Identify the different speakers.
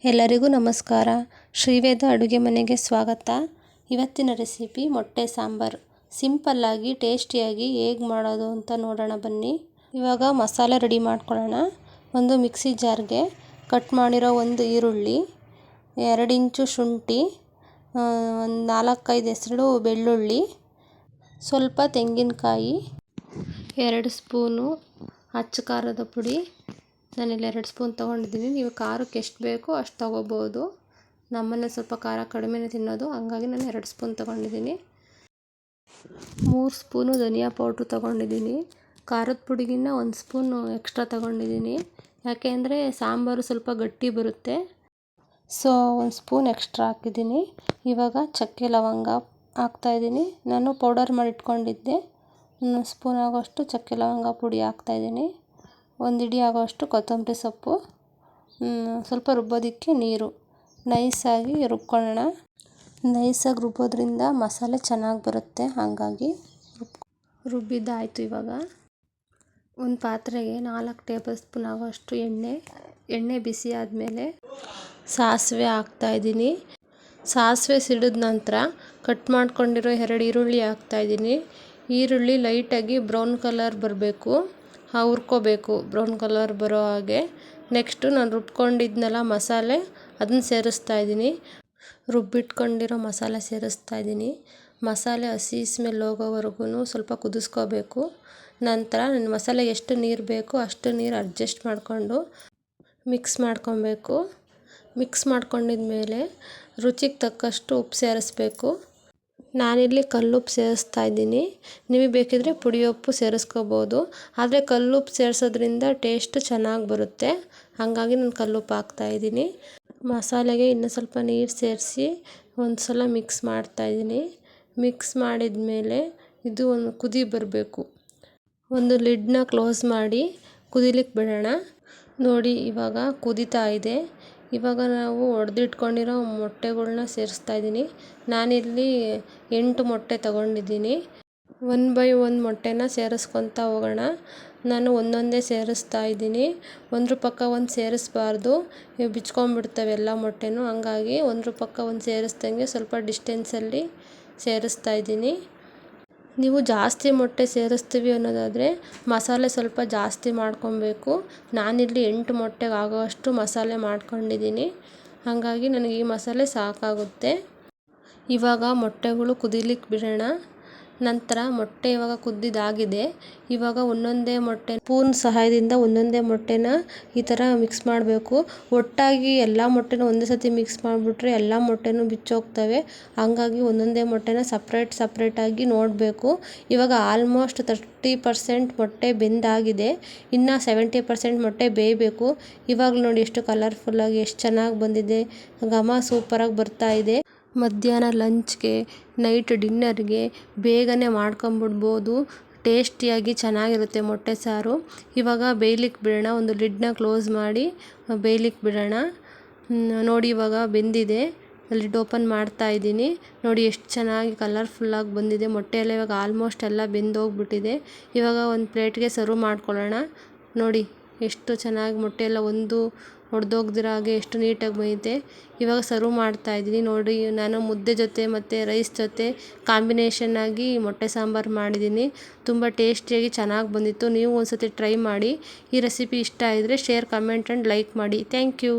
Speaker 1: ಎಲ್ಲರಿಗೂ ನಮಸ್ಕಾರ. ಶ್ರೀವೇದ ಅಡುಗೆ ಮನೆಗೆ ಸ್ವಾಗತ. ಇವತ್ತಿನ ರೆಸಿಪಿ ಮೊಟ್ಟೆ ಸಾಂಬಾರು. ಸಿಂಪಲ್ಲಾಗಿ ಟೇಸ್ಟಿಯಾಗಿ ಹೇಗೆ ಮಾಡೋದು ಅಂತ ನೋಡೋಣ ಬನ್ನಿ. ಇವಾಗ ಮಸಾಲೆ ರೆಡಿ ಮಾಡ್ಕೊಳ್ಳೋಣ. ಒಂದು ಮಿಕ್ಸಿ ಜಾರ್ಗೆ ಕಟ್ ಮಾಡಿರೋ ಒಂದು ಈರುಳ್ಳಿ, 2 ಇಂಚು ಶುಂಠಿ, ಒಂದು 4-5 ಹೆಸರು ಬೆಳ್ಳುಳ್ಳಿ, ಸ್ವಲ್ಪ ತೆಂಗಿನಕಾಯಿ, 2 ಸ್ಪೂನು ಅಚ್ಚ ಖಾರದ ಪುಡಿ. ನಾನಿಲ್ಲಿ 2 ಸ್ಪೂನ್ ತೊಗೊಂಡಿದ್ದೀನಿ. ನೀವು ಖಾರಕ್ಕೆ ಎಷ್ಟು ಬೇಕೋ ಅಷ್ಟು ತೊಗೋಬೋದು. ನಮ್ಮನೆ ಸ್ವಲ್ಪ ಖಾರ ಕಡಿಮೆನೇ ತಿನ್ನೋದು, ಹಂಗಾಗಿ ನಾನು 2 ಸ್ಪೂನ್ ತೊಗೊಂಡಿದ್ದೀನಿ. 3 ಸ್ಪೂನು ಧನಿಯಾ ಪೌಡ್ರು ತೊಗೊಂಡಿದ್ದೀನಿ. ಖಾರದ ಪುಡಿಗಿನ್ನ 1 ಸ್ಪೂನು ಎಕ್ಸ್ಟ್ರಾ ತೊಗೊಂಡಿದ್ದೀನಿ. ಯಾಕೆ ಅಂದರೆ ಸಾಂಬಾರು ಸ್ವಲ್ಪ ಗಟ್ಟಿ ಬರುತ್ತೆ, ಸೊ 1 ಸ್ಪೂನ್ ಎಕ್ಸ್ಟ್ರಾ ಹಾಕಿದ್ದೀನಿ. ಇವಾಗ ಚಕ್ಕೆ ಲವಂಗ ಹಾಕ್ತಾಯಿದ್ದೀನಿ. ನಾನು ಪೌಡರ್ ಮಾಡಿ ಇಟ್ಕೊಂಡಿದ್ದೆ. 1 ಸ್ಪೂನ್ ಆಗೋಷ್ಟು ಚಕ್ಕೆ ಲವಂಗ ಪುಡಿ ಹಾಕ್ತಾಯಿದ್ದೀನಿ. 1 ಹಿಡಿ ಆಗೋಷ್ಟು ಕೊತ್ತಂಬರಿ ಸೊಪ್ಪು, ಸ್ವಲ್ಪ ರುಬ್ಬೋದಕ್ಕೆ ನೀರು. ನೈಸಾಗಿ ರುಬ್ಕೊಳ್ಳೋಣ. ನೈಸಾಗಿ ರುಬ್ಬೋದ್ರಿಂದ ಮಸಾಲೆ ಚೆನ್ನಾಗಿ ಬರುತ್ತೆ, ಹಾಗಾಗಿ ರುಬ್ಬಿದ್ದಾಯಿತು. ಇವಾಗ ಒಂದು ಪಾತ್ರೆಗೆ 4 ಟೇಬಲ್ ಸ್ಪೂನ್ ಆಗೋಷ್ಟು ಎಣ್ಣೆ ಬಿಸಿ ಆದಮೇಲೆ ಸಾಸಿವೆ ಹಾಕ್ತಾಯಿದ್ದೀನಿ. ಸಾಸಿವೆ ಸಿಡಿದ ನಂತರ ಕಟ್ ಮಾಡ್ಕೊಂಡಿರೋ 2 ಈರುಳ್ಳಿ ಹಾಕ್ತಾಯಿದ್ದೀನಿ. ಈರುಳ್ಳಿ ಲೈಟಾಗಿ ಬ್ರೌನ್ ಕಲರ್ ಬರಬೇಕು, ಹುರ್ಕೋಬೇಕು ಬ್ರೌನ್ ಕಲರ್ ಬರೋ ಹಾಗೆ. ನೆಕ್ಸ್ಟು ನಾನು ರುಬ್ಕೊಂಡಿದ್ನಲ್ಲ ಮಸಾಲೆ, ಅದನ್ನು ಸೇರಿಸ್ತಾ ಇದ್ದೀನಿ. ರುಬ್ಬಿಟ್ಕೊಂಡಿರೋ ಮಸಾಲೆ ಸೇರಿಸ್ತಾ ಇದ್ದೀನಿ. ಮಸಾಲೆ ಹಸಿ ಸ್ಮೆಲ್ ಹೋಗೋವರೆಗೂ ಸ್ವಲ್ಪ ಕುದಿಸ್ಕೋಬೇಕು. ನಂತರ ನನ್ನ ಮಸಾಲೆಗೆ ಎಷ್ಟು ನೀರು ಬೇಕೋ ಅಷ್ಟು ನೀರು ಅಡ್ಜಸ್ಟ್ ಮಾಡಿಕೊಂಡು ಮಿಕ್ಸ್ ಮಾಡ್ಕೊಬೇಕು. ಮಿಕ್ಸ್ ಮಾಡ್ಕೊಂಡಿದ್ಮೇಲೆ ರುಚಿಗೆ ತಕ್ಕಷ್ಟು ಉಪ್ಪು ಸೇರಿಸ್ಬೇಕು. ನಾನಿಲ್ಲಿ ಕಲ್ಲುಪ್ಪು ಸೇರಿಸ್ತಾ ಇದ್ದೀನಿ. ನಿಮಗೆ ಬೇಕಿದ್ರೆ ಪುಡಿ ಉಪ್ಪು ಸೇರಿಸ್ಕೋಬೋದು, ಆದರೆ ಕಲ್ಲುಪ್ಪು ಸೇರಿಸೋದ್ರಿಂದ ಟೇಸ್ಟ್ ಚೆನ್ನಾಗಿ ಬರುತ್ತೆ, ಹಾಗಾಗಿ ನಾನು ಕಲ್ಲುಪ್ಪು ಹಾಕ್ತಾಯಿದ್ದೀನಿ. ಮಸಾಲೆಗೆ ಇನ್ನೂ ಸ್ವಲ್ಪ ನೀರು ಸೇರಿಸಿ ಒಂದು ಸಲ ಮಿಕ್ಸ್ ಮಾಡ್ತಾಯಿದ್ದೀನಿ. ಮಿಕ್ಸ್ ಮಾಡಿದ್ಮೇಲೆ ಇದು ಒಂದು ಕುದಿ ಬರಬೇಕು. ಒಂದು ಲಿಡ್ನ ಕ್ಲೋಸ್ ಮಾಡಿ ಕುದಿಲಿಕ್ಕೆ ಬಿಡೋಣ. ನೋಡಿ ಇವಾಗ ಕುದೀತಾ ಇದೆ. ಇವಾಗ ನಾವು ಹೊಡೆದಿಟ್ಕೊಂಡಿರೋ ಮೊಟ್ಟೆಗಳ್ನ ಸೇರಿಸ್ತಾ ಇದ್ದೀನಿ. ನಾನಿಲ್ಲಿ 8 ಮೊಟ್ಟೆ ತೊಗೊಂಡಿದ್ದೀನಿ. 1 ಬೈ 1 ಮೊಟ್ಟೆನ ಸೇರಿಸ್ಕೊತಾ ಹೋಗೋಣ. ನಾನು ಒಂದೊಂದೇ ಸೇರಿಸ್ತಾ ಇದ್ದೀನಿ. ಒಂದ್ರ ಪಕ್ಕ ಒಂದು ಸೇರಿಸ್ಬಾರ್ದು, ಬಿಚ್ಕೊಂಡ್ಬಿಡ್ತವೆ ಎಲ್ಲ ಮೊಟ್ಟೆನೂ. ಹಂಗಾಗಿ ಒಂದ್ರ ಪಕ್ಕ ಒಂದು ಸೇರಿಸ್ದಂಗೆ ಸ್ವಲ್ಪ ಡಿಸ್ಟೆನ್ಸಲ್ಲಿ ಸೇರಿಸ್ತಾ ಇದ್ದೀನಿ. ನೀವು ಜಾಸ್ತಿ ಮೊಟ್ಟೆ ಸೇರಿಸ್ತೀವಿ ಅನ್ನೋದಾದರೆ ಮಸಾಲೆ ಸ್ವಲ್ಪ ಜಾಸ್ತಿ ಮಾಡ್ಕೊಬೇಕು. ನಾನಿಲ್ಲಿ 8 ಮೊಟ್ಟೆಗೆ ಆಗೋಷ್ಟು ಮಸಾಲೆ ಮಾಡ್ಕೊಂಡಿದ್ದೀನಿ, ಹಾಗಾಗಿ ನನಗೆ ಈ ಮಸಾಲೆ ಸಾಕಾಗುತ್ತೆ. ಇವಾಗ ಮೊಟ್ಟೆಗಳು ಕುದಿಲಿಕ್ಕೆ ಬಿಡೋಣ. ನಂತರ ಮೊಟ್ಟೆ ಇವಾಗ ಕುದ್ದಿದ್ದಾಗಿದೆ. ಇವಾಗ ಒಂದೊಂದೇ ಮೊಟ್ಟೆ ಸ್ಪೂನ್ ಸಹಾಯದಿಂದ ಒಂದೊಂದೇ ಮೊಟ್ಟೆನ ಈ ಥರ ಮಿಕ್ಸ್ ಮಾಡಬೇಕು. ಒಟ್ಟಾಗಿ ಎಲ್ಲ ಮೊಟ್ಟೆನೂ ಒಂದೇ ಸತಿ ಮಿಕ್ಸ್ ಮಾಡಿಬಿಟ್ರೆ ಎಲ್ಲ ಮೊಟ್ಟೆನೂ ಬಿಚ್ಚೋಗ್ತವೆ, ಹಾಗಾಗಿ ಒಂದೊಂದೇ ಮೊಟ್ಟೆನ ಸಪ್ರೇಟಾಗಿ ನೋಡಬೇಕು. ಇವಾಗ ಆಲ್ಮೋಸ್ಟ್ 30% ಮೊಟ್ಟೆ ಬೆಂದಾಗಿದೆ, ಇನ್ನು 70% ಮೊಟ್ಟೆ ಬೇಯಬೇಕು. ಇವಾಗ ನೋಡಿ ಎಷ್ಟು ಕಲರ್ಫುಲ್ಲಾಗಿ ಎಷ್ಟು ಚೆನ್ನಾಗಿ ಬಂದಿದೆ, ಘಮ ಸೂಪರಾಗಿ ಬರ್ತಾ ಇದೆ. ಮಧ್ಯಾಹ್ನ ಲಂಚ್ಗೆ, ನೈಟ್ ಡಿನ್ನರ್ಗೆ ಬೇಗನೆ ಮಾಡ್ಕೊಂಬಿಡ್ಬೋದು. ಟೇಸ್ಟಿಯಾಗಿ ಚೆನ್ನಾಗಿರುತ್ತೆ ಮೊಟ್ಟೆ ಸಾರು. ಇವಾಗ ಬೇಯಲಿಕ್ಕೆ ಬಿಡೋಣ. ಒಂದು ಲಿಡ್ನ ಕ್ಲೋಸ್ ಮಾಡಿ ಬೇಯಲಿಕ್ಕೆ ಬಿಡೋಣ. ನೋಡಿ ಇವಾಗ ಬೆಂದಿದೆ. ಲಿಡ್ ಓಪನ್ ಮಾಡ್ತಾ ಇದ್ದೀನಿ. ನೋಡಿ ಎಷ್ಟು ಚೆನ್ನಾಗಿ ಕಲರ್ಫುಲ್ಲಾಗಿ ಬಂದಿದೆ ಮೊಟ್ಟೆ ಎಲ್ಲ. ಇವಾಗ ಆಲ್ಮೋಸ್ಟ್ ಎಲ್ಲ ಬೆಂದೋಗ್ಬಿಟ್ಟಿದೆ. ಇವಾಗ ಒಂದು ಪ್ಲೇಟ್ಗೆ ಸರ್ವ್ ಮಾಡ್ಕೊಳ್ಳೋಣ. ನೋಡಿ ಎಷ್ಟು ಚೆನ್ನಾಗಿ ಮೊಟ್ಟೆ ಎಲ್ಲ ಒಂದು ಒಡೆದೋಗ್ದಿರೋ ಹಾಗೆ ಎಷ್ಟು ನೀಟಾಗಿ ಬಂದಿದೆ. ಇವಾಗ ಸರ್ವ್ ಮಾಡ್ತಾ ಇದ್ದೀನಿ. ನೋಡಿ ನಾನು ಮುದ್ದೆ ಜೊತೆ ಮತ್ತು ರೈಸ್ ಜೊತೆ ಕಾಂಬಿನೇಷನ್ ಆಗಿ ಮೊಟ್ಟೆ ಸಾಂಬಾರು ಮಾಡಿದ್ದೀನಿ. ತುಂಬ ಟೇಸ್ಟಿಯಾಗಿ ಚೆನ್ನಾಗಿ ಬಂದಿತ್ತು. ನೀವು ಒಂದು ಸತಿ ಟ್ರೈ ಮಾಡಿ. ಈ ರೆಸಿಪಿ ಇಷ್ಟ ಆಗಿದ್ರೆ ಶೇರ್, ಕಮೆಂಟ್ ಆ್ಯಂಡ್ ಲೈಕ್ ಮಾಡಿ. Thank you.